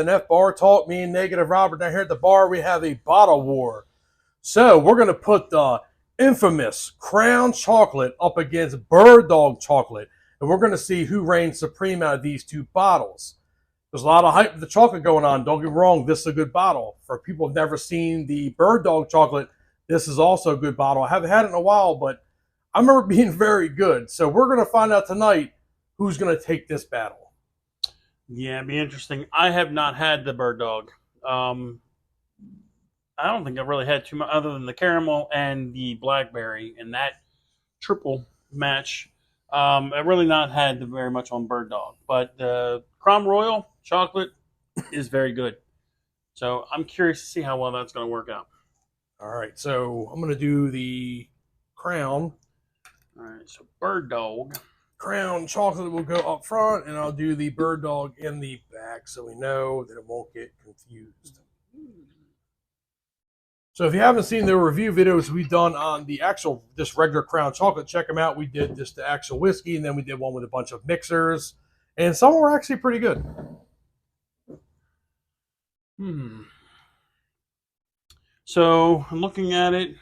FNF Bar Talk. Me and Negative Robert down here at the bar. We have a bottle war. So we're going to put the infamous Crown Chocolate up against Bird Dog Chocolate. And we're going to see who reigns supreme out of these two bottles. There's a lot of hype with the chocolate going on. Don't get me wrong, this is a good bottle. For people who've never seen the Bird Dog Chocolate, this is also a good bottle. I haven't had it in a while, but I remember it being very good. So we're going to find out tonight who's going to take this battle. Yeah, it'd be interesting. I have not had the Bird Dog. I don't think I've really had too much other than the caramel and the blackberry and that triple match. I've really not had very much on Bird Dog, but the Crown Royal chocolate is very good. So I'm curious to see how well that's going to work out. All right, so I'm going to do the Crown. All right, so Bird Dog. Crown Chocolate will go up front, and I'll do the Bird Dog in the back so we know that it won't get confused. So if you haven't seen the review videos we've done on the actual, this regular Crown Chocolate, check them out. We did just the actual whiskey, and then we did one with a bunch of mixers, and some were actually pretty good. So looking at it,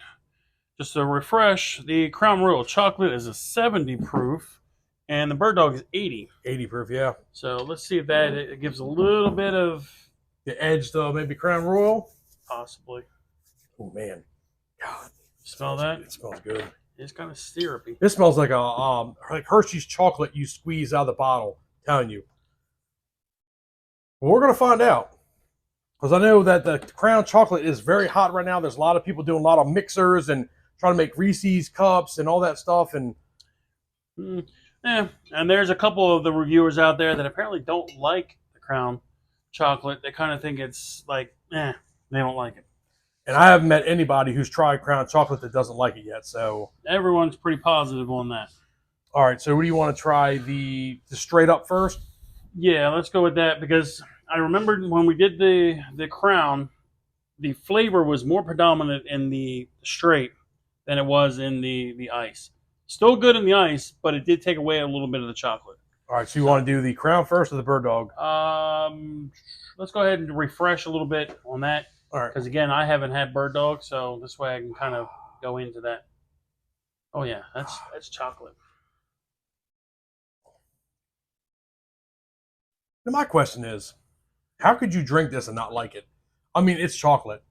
just to refresh, the Crown Royal Chocolate is a 70 proof, and the Bird Dog is 80. 80 proof, yeah. So let's see if that it gives a little bit of the edge to maybe Crown Royal. Possibly. Oh man, God! Smell that? It smells good. It's kind of syrupy. This smells like a like Hershey's chocolate you squeeze out of the bottle. I'm telling you. Well, we're gonna find out because I know that the Crown Chocolate is very hot right now. There's a lot of people doing a lot of mixers and trying to make Reese's cups and all that stuff. And yeah, and there's a couple of the reviewers out there that apparently don't like the Crown Chocolate. They kind of think it's like, they don't like it. And I haven't met anybody who's tried Crown Chocolate that doesn't like it yet. So everyone's pretty positive on that. All right, so what do you want to try? The straight up first? Yeah, let's go with that because I remembered when we did the Crown, the flavor was more predominant in the straight than it was in the ice. Still good in the ice, but it did take away a little bit of the chocolate. All right, so you want to do the Crown first or the Bird Dog? Let's go ahead and refresh a little bit on that. All right. Because, again, I haven't had Bird Dog, so this way I can kind of go into that. Oh, yeah, that's chocolate. Now, my question is, how could you drink this and not like it? I mean, it's chocolate.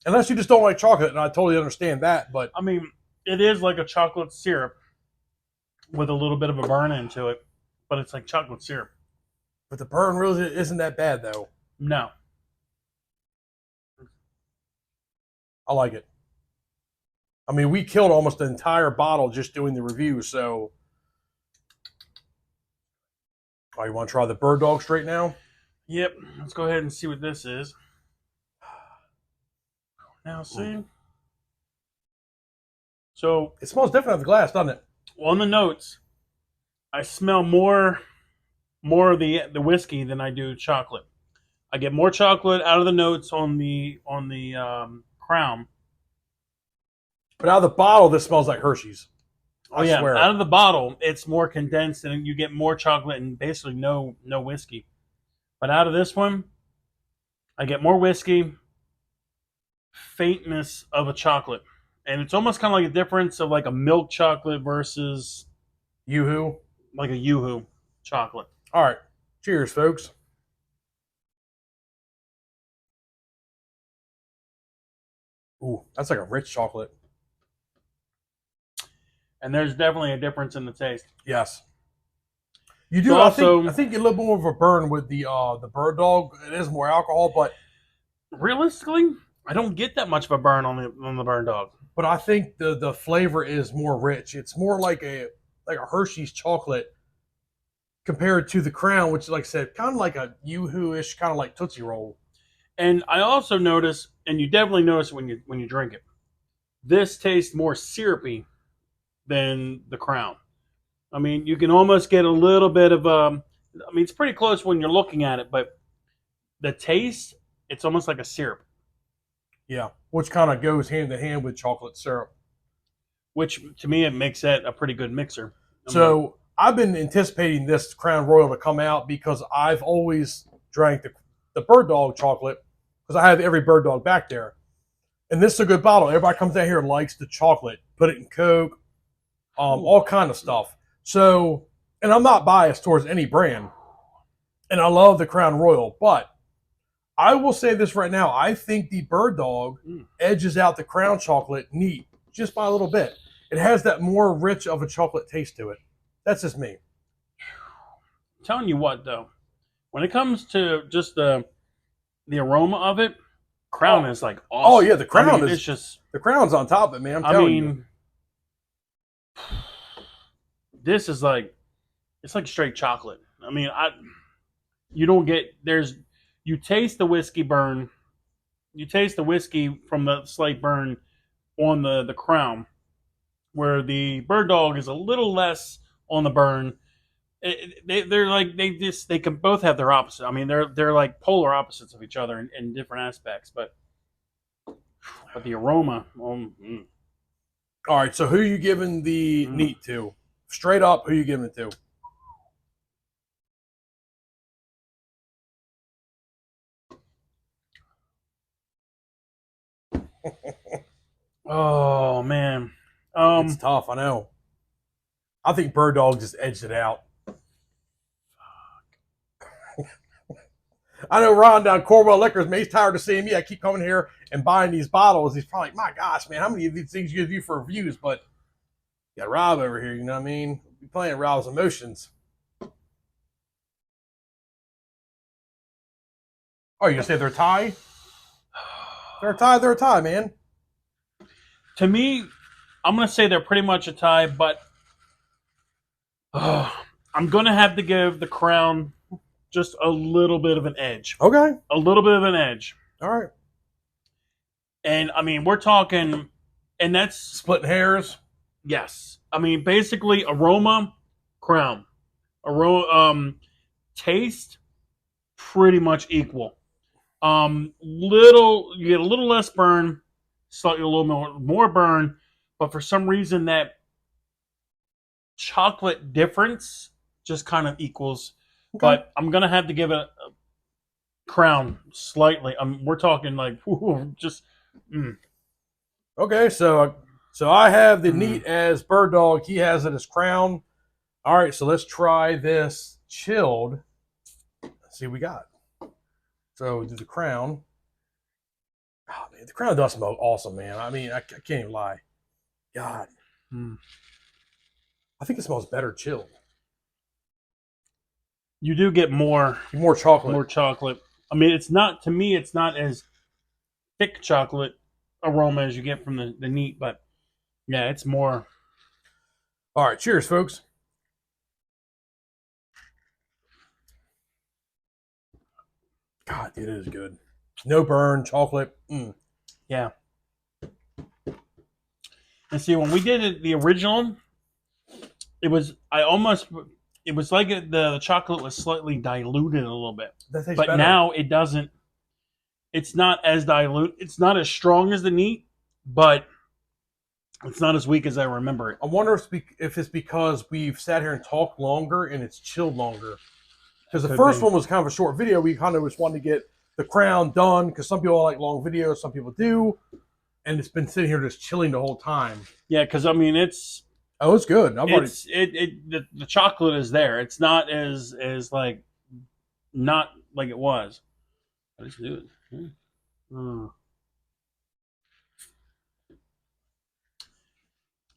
Unless you just don't like chocolate, and I totally understand that. But I mean, it is like a chocolate syrup with a little bit of a burn into it, but it's like chocolate syrup. But the burn really isn't that bad, though. No. I like it. I mean, we killed almost the entire bottle just doing the review, so. Oh, you want to try the Bird Dog straight now? Yep. Let's go ahead and see what this is. Now, see? Ooh. So. It smells different out of the glass, doesn't it? On the notes, I smell more of the whiskey than I do chocolate. I get more chocolate out of the notes on the Crown. But out of the bottle, this smells like Hershey's. I swear. Out of the bottle, it's more condensed and you get more chocolate and basically no whiskey. But out of this one, I get more whiskey, faintness of a chocolate. And it's almost kind of like a difference of like a milk chocolate versus Yoo-hoo. Like a Yoo-hoo chocolate. All right. Cheers, folks. Ooh, that's like a rich chocolate. And there's definitely a difference in the taste. Yes. You do. So also, I think a little more of a burn with the Bird Dog. It is more alcohol, but realistically, I don't get that much of a burn on the Bird Dog. But I think the flavor is more rich. It's more like a Hershey's chocolate compared to the Crown, which, like I said, kind of like a Yoo-hoo-ish, kind of like Tootsie Roll. And I also notice, and you definitely notice when you drink it, this tastes more syrupy than the Crown. I mean, you can almost get a little bit of I mean, it's pretty close when you're looking at it, but the taste, it's almost like a syrup. Yeah, which kind of goes hand in hand with chocolate syrup. Which, to me, it makes that a pretty good mixer. I've been anticipating this Crown Royal to come out because I've always drank the Bird Dog chocolate because I have every Bird Dog back there. And this is a good bottle. Everybody comes down here and likes the chocolate. Put it in Coke, all kind of stuff. So, and I'm not biased towards any brand. And I love the Crown Royal. But I will say this right now. I think the Bird Dog edges out the Crown chocolate neat just by a little bit. It has that more rich of a chocolate taste to it. That's just me. I'm telling you what, though. When it comes to just the aroma of it, Crown is like awesome. Oh yeah, the Crown is it's just the Crown's on top of it, man. I'm telling you. This is like it's like straight chocolate. I mean, you don't get you taste the whiskey burn. You taste the whiskey from the slight burn on the Crown, where the Bird Dog is a little less on the burn. They can both have their opposite. I mean, they're like polar opposites of each other in different aspects. But the aroma. All right, so who are you giving the neat to? Straight up, who are you giving it to? Oh man, it's tough. I know. I think Bird Dog just edged it out. I know Ron down Corwell Liquors, man, he's tired of seeing me. I keep coming here and buying these bottles. He's probably like, my gosh, man, how many of these things you do for reviews? But you got Rob over here, you know what I mean? We're playing Rob's emotions. Oh, you gonna say they're a tie? They're a tie, man. To me, I'm gonna say they're pretty much a tie, but I'm gonna have to give the Crown just a little bit of an edge. Okay. A little bit of an edge. All right. And I mean, we're talking, and that's splitting hairs. Yes. I mean, basically, aroma, Crown. Taste, pretty much equal. You get a little less burn, slightly a little more burn, but for some reason that chocolate difference just kind of equals. Okay. But I'm gonna have to give it a Crown slightly. We're talking like just. Okay, so I have the neat as Bird Dog. He has it as Crown. All right, so let's try this chilled. Let's see what we got. So do the Crown. Oh man, the Crown does smell awesome, man. I mean, I can't even lie. God, I think it smells better chilled. You do get more chocolate. More chocolate. I mean, it's not as thick chocolate aroma as you get from the neat, but yeah, it's more. All right, cheers, folks. God, dude, it is good. No burn, chocolate. Yeah. And see, when we did it, the original, it was like the chocolate was slightly diluted a little bit. That tastes but better. Now it doesn't. It's not as dilute. It's not as strong as the neat, but it's not as weak as I remember it. I wonder if it's because we've sat here and talked longer and it's chilled longer. Because the first one was kind of a short video. We kind of just wanted to get the Crown done because some people like long videos, some people do. And it's been sitting here just chilling the whole time. Yeah, because I mean, it's good. The chocolate is there. It's not as like not like it was. Let's do it.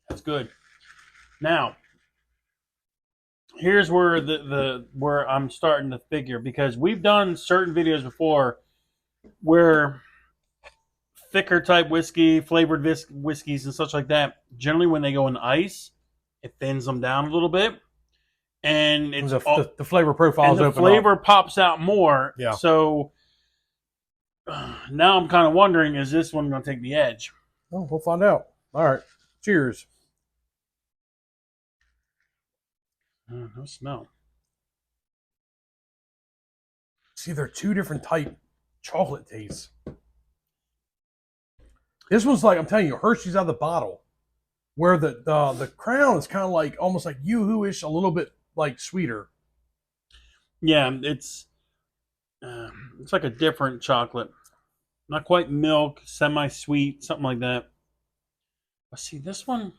That's good. Now, here's where where I'm starting to figure, because we've done certain videos before where thicker type whiskey, flavored whiskeys and such like that, generally when they go in ice, it thins them down a little bit, and it's the flavor profiles open. The flavor pops out more. Yeah. So now I'm kind of wondering, is this one going to take the edge? Oh, we'll find out. All right. Cheers. No smell. See, they're two different type chocolate tastes. This one's like, I'm telling you, Hershey's out of the bottle, where the Crown is kind of like almost like Yoo-hoo-ish, a little bit like sweeter. Yeah, it's It's like a different chocolate. Not quite milk, semi-sweet, something like that. But see, this one...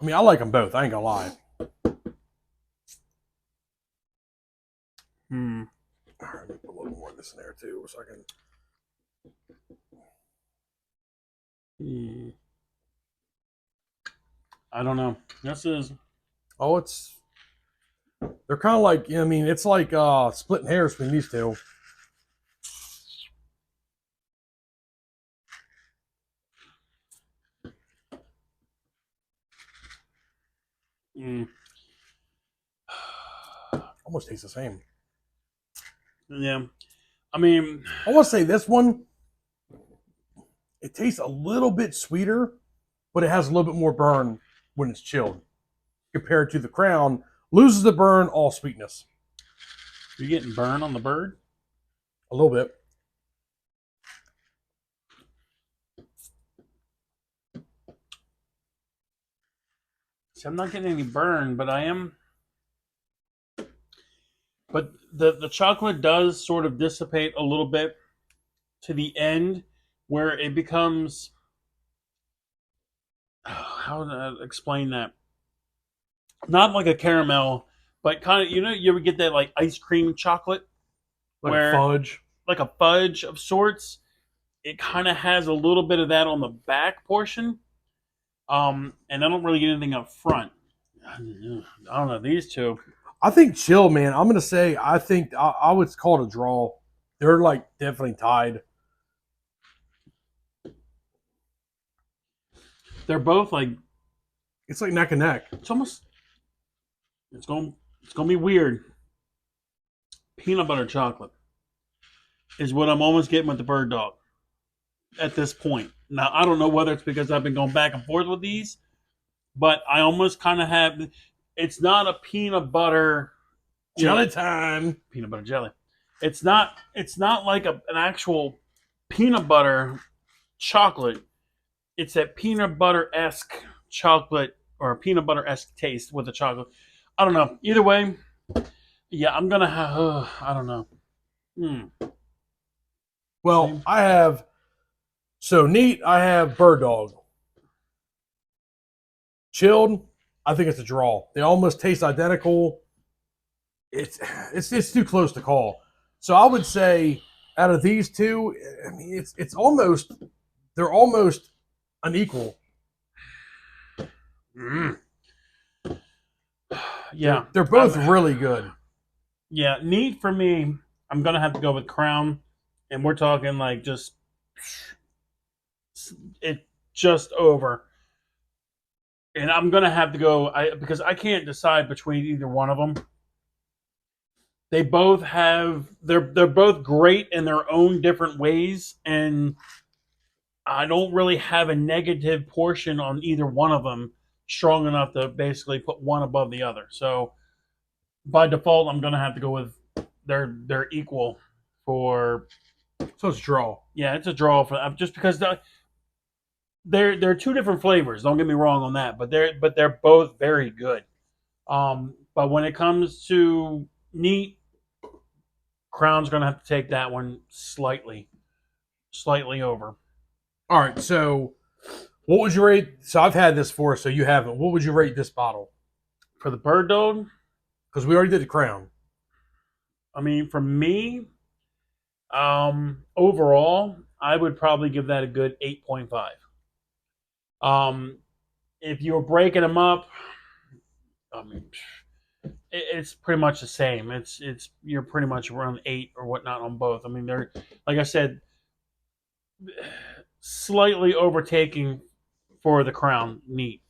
I mean, I like them both. I ain't gonna lie. Hmm. All right, let me put a little more of this in there too, so I can. I don't know. This is... Oh, it's. They're kind of like. I mean, it's like splitting hairs between these two. Almost tastes the same. Yeah. I mean, I want to say this one. It tastes a little bit sweeter, but it has a little bit more burn when it's chilled, compared to the Crown. Loses the burn, all sweetness. you're getting burn on the bird? A little bit. See, I'm not getting any burn, but I am... But the chocolate does sort of dissipate a little bit to the end where it becomes... How do I explain that? Not like a caramel, but kind of, you ever get that like ice cream chocolate? Like where, fudge. Like a fudge of sorts. It kind of has a little bit of that on the back portion. And I don't really get anything up front. I don't know, these two. I think chill, man. I'm gonna say I think I would call it a draw. They're like definitely tied. They're both like... It's like neck and neck. It's almost... It's going to be weird. Peanut butter chocolate is what I'm almost getting with the bird dog at this point. Now, I don't know whether it's because I've been going back and forth with these, but I almost kind of have... It's not a peanut butter... Jelly time. Peanut butter jelly. It's not like an actual peanut butter chocolate. It's that peanut butter-esque chocolate, or a peanut butter-esque taste with the chocolate. I don't know. Either way, yeah, I'm going to have... I don't know. Well, Same. I have... So, neat, I have bird dog. Chilled, I think it's a draw. They almost taste identical. It's too close to call. So I would say out of these two, I mean it's almost they're almost unequal. Yeah, they're both really good. Yeah, neat for me. I'm gonna have to go with Crown, and we're talking like just over. And I'm gonna have to go because I can't decide between either one of them. They both have they're both great in their own different ways, and I don't really have a negative portion on either one of them strong enough to basically put one above the other. So by default, I'm gonna have to go with they're equal for. So it's a draw. Yeah, it's a draw for just because they're two different flavors. Don't get me wrong on that, but they're both very good. But when it comes to neat, Crown's going to have to take that one slightly over. All right, so what would you rate? So I've had this for, so you haven't. What would you rate this bottle? For the bird dog? Because we already did the Crown. I mean, for me, overall, I would probably give that a good 8.5. If you were breaking them up, I mean, it's pretty much the same. It's you're pretty much around 8 or whatnot on both. I mean, they're, like I said, slightly overtaking for the Crown. Neat.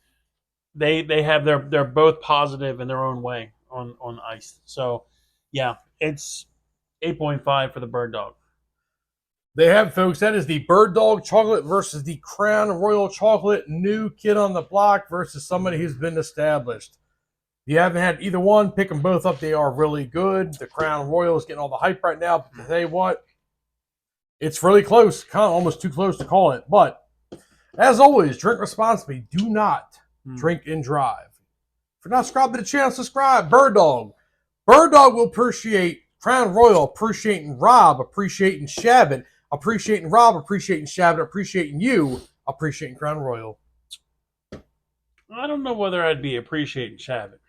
They have they're both positive in their own way on ice. So yeah, it's 8.5 for the bird dog. They have, folks, that is the bird dog chocolate versus the Crown Royal chocolate. New kid on the block versus somebody who's been established. If you haven't had either one, pick them both up. They are really good. The Crown Royal is getting all the hype right now. But to tell you what, it's really close. Kind of almost too close to call it. But as always, drink responsibly. Do not drink and drive. If you're not subscribed to the channel, subscribe. Bird Dog. Bird Dog will appreciate Crown Royal, appreciating Rob, appreciating Shabbat, appreciating Rob, appreciating Shabbat, appreciating you, appreciating Crown Royal. I don't know whether I'd be appreciating Shabbat.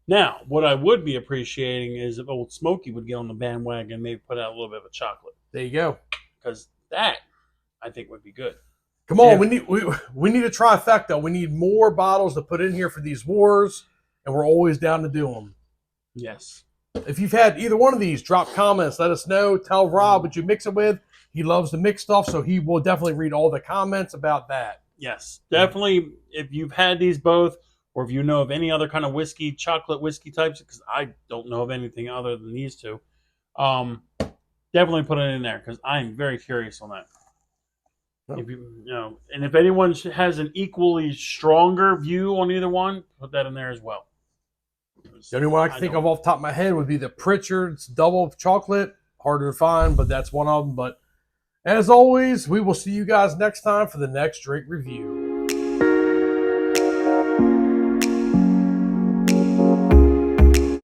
Now, what I would be appreciating is if Old Smoky would get on the bandwagon and maybe put out a little bit of a chocolate. There you go. Because that, I think, would be good. Come on, we need a trifecta. We need more bottles to put in here for these wars, and we're always down to do them. Yes. If you've had either one of these, drop comments. Let us know. Tell Rob what you mix it with. He loves to mix stuff, so he will definitely read all the comments about that. Yes, definitely. If you've had these both, or if you know of any other kind of whiskey, chocolate whiskey types, because I don't know of anything other than these two, definitely put it in there because I'm very curious on that. If and if anyone has an equally stronger view on either one, put that in there as well. The only one I can think of off the top of my head would be the Pritchard's Double Chocolate. Harder to find, but that's one of them. But as always, we will see you guys next time for the next drink review.